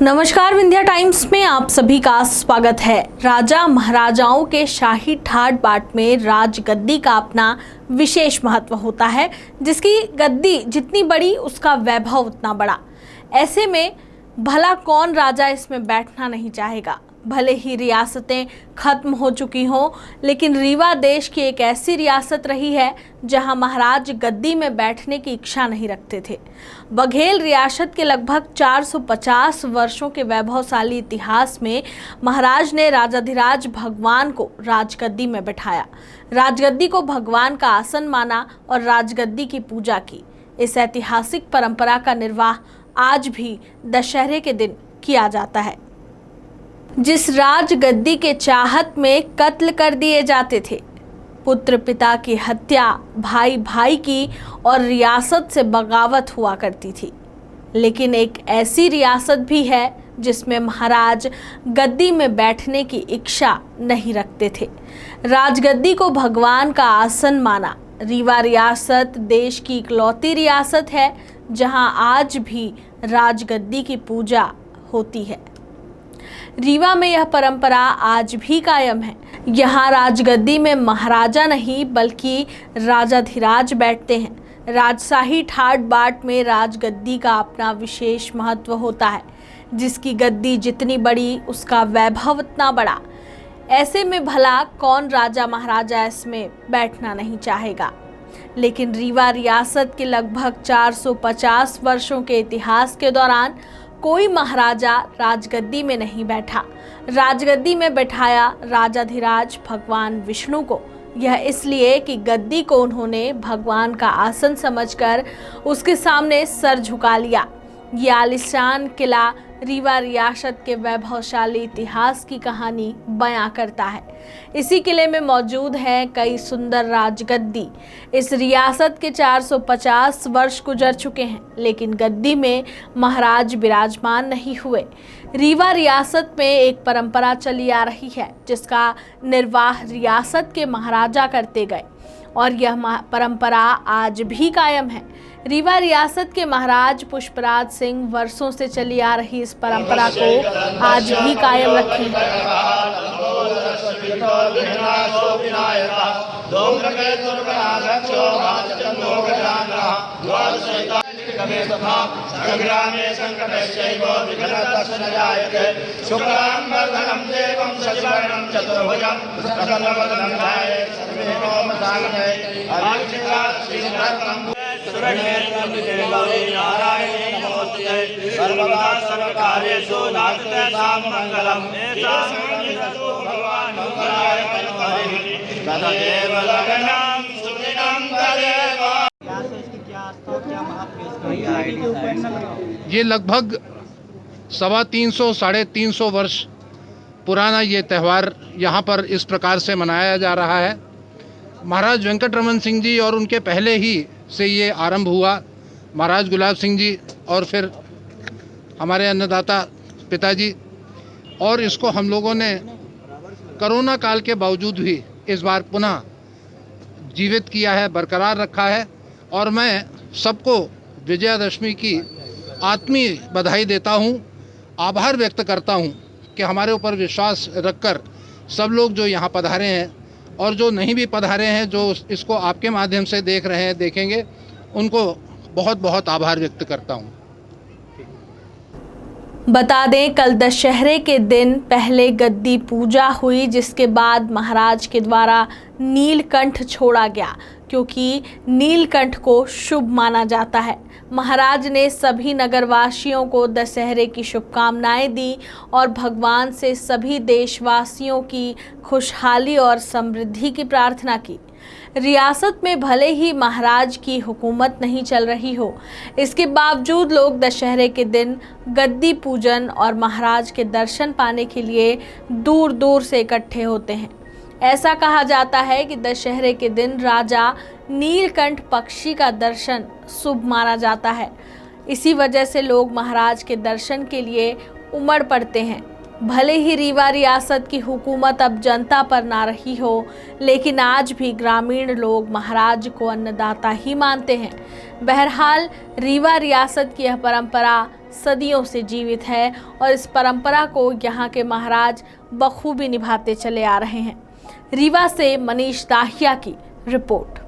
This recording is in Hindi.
नमस्कार, विंध्या टाइम्स में आप सभी का स्वागत है। राजा महाराजाओं के शाही ठाट बाट में राजगद्दी का अपना विशेष महत्व होता है। जिसकी गद्दी जितनी बड़ी उसका वैभव उतना बड़ा। ऐसे में भला कौन राजा इसमें बैठना नहीं चाहेगा। भले ही रियासतें खत्म हो चुकी हों, लेकिन रीवा देश की एक ऐसी रियासत रही है जहां महाराज गद्दी में बैठने की इच्छा नहीं रखते थे। बघेल रियासत के लगभग 450 वर्षों के वैभवशाली इतिहास में महाराज ने राजाधिराज भगवान को राजगद्दी में बैठाया। राजगद्दी को भगवान का आसन माना और राजगद्दी की पूजा की। इस ऐतिहासिक परंपरा का निर्वाह आज भी दशहरे के दिन किया जाता है। जिस राजगद्दी के चाहत में कत्ल कर दिए जाते थे, पुत्र पिता की हत्या, भाई भाई की और रियासत से बगावत हुआ करती थी। लेकिन एक ऐसी रियासत भी है जिसमें महाराज गद्दी में बैठने की इच्छा नहीं रखते थे। राजगद्दी को भगवान का आसन माना। रीवा रियासत देश की इकलौती रियासत है जहां आज भी राजगद्दी की पूजा होती है। रीवा में यह परंपरा आज भी कायम है। यहाँ राजगद्दी में महाराजा नहीं बल्कि राजाधिराज बैठते हैं। राजशाही ठाट बाट में राजगद्दी का अपना विशेष महत्व होता है। जिसकी गद्दी जितनी बड़ी उसका वैभव उतना बड़ा। ऐसे में भला कौन राजा महाराजा इसमें बैठना नहीं चाहेगा। लेकिन रीवा रियासत के लगभग 450 वर्षों के इतिहास के दौरान कोई महाराजा राजगद्दी में नहीं बैठा। राजगद्दी में बैठाया राजाधिराज भगवान विष्णु को। यह इसलिए कि गद्दी को उन्होंने भगवान का आसन समझकर उसके सामने सर झुका लिया। ये आलीशान किला रीवा रियासत के वैभवशाली इतिहास की कहानी बयां करता है। इसी किले में मौजूद है कई सुंदर राजगद्दी। इस रियासत के 450 वर्ष गुजर चुके हैं, लेकिन गद्दी में महाराज विराजमान नहीं हुए। रीवा रियासत में एक परंपरा चली आ रही है जिसका निर्वाह रियासत के महाराजा करते गए और यह परंपरा आज भी कायम है। रीवा रियासत के महाराज पुष्पराज सिंह वर्षों से चली आ रही इस परंपरा को आज भी कायम रखे हैं। सर्वदा सर्वकार्येषु नास्त्यसां मंगलम् भगवान् मंगलाय तदेव लग्नं सुदिनं तदेव। ये लगभग 325 साढ़े 300 वर्ष पुराना ये त्यौहार यहाँ पर इस प्रकार से मनाया जा रहा है। महाराज वेंकटरमन सिंह जी और उनके पहले ही से ये आरंभ हुआ। महाराज गुलाब सिंह जी और फिर हमारे अन्नदाता पिताजी, और इसको हम लोगों ने कोरोना काल के बावजूद भी इस बार पुनः जीवित किया है, बरकरार रखा है। और मैं सबको विजयादशमी की आत्मीय बधाई देता हूँ, आभार व्यक्त करता हूँ कि हमारे ऊपर विश्वास रखकर सब लोग जो यहाँ पधारे हैं और जो नहीं भी पधारे हैं, जो इसको आपके माध्यम से देख रहे हैं, देखेंगे, उनको बहुत बहुत आभार व्यक्त करता हूँ। बता दें, कल दशहरे के दिन पहले गद्दी पूजा हुई, जिसके बाद महाराज के द्वारा नीलकंठ छोड़ा गया, क्योंकि नीलकंठ को शुभ माना जाता है। महाराज ने सभी नगरवासियों को दशहरे की शुभकामनाएं दी और भगवान से सभी देशवासियों की खुशहाली और समृद्धि की प्रार्थना की। रियासत में भले ही महाराज की हुकूमत नहीं चल रही हो, इसके बावजूद लोग दशहरे के दिन गद्दी पूजन और महाराज के दर्शन पाने के लिए दूर दूर से इकट्ठे होते हैं। ऐसा कहा जाता है कि दशहरे के दिन राजा नीलकंठ पक्षी का दर्शन शुभ माना जाता है। इसी वजह से लोग महाराज के दर्शन के लिए उमड़ पड़ते हैं। भले ही रीवा रियासत की हुकूमत अब जनता पर ना रही हो, लेकिन आज भी ग्रामीण लोग महाराज को अन्नदाता ही मानते हैं। बहरहाल रीवा रियासत की यह परंपरा सदियों से जीवित है और इस परंपरा को यहाँ के महाराज बखूबी निभाते चले आ रहे हैं। रीवा से मनीष दाहिया की रिपोर्ट।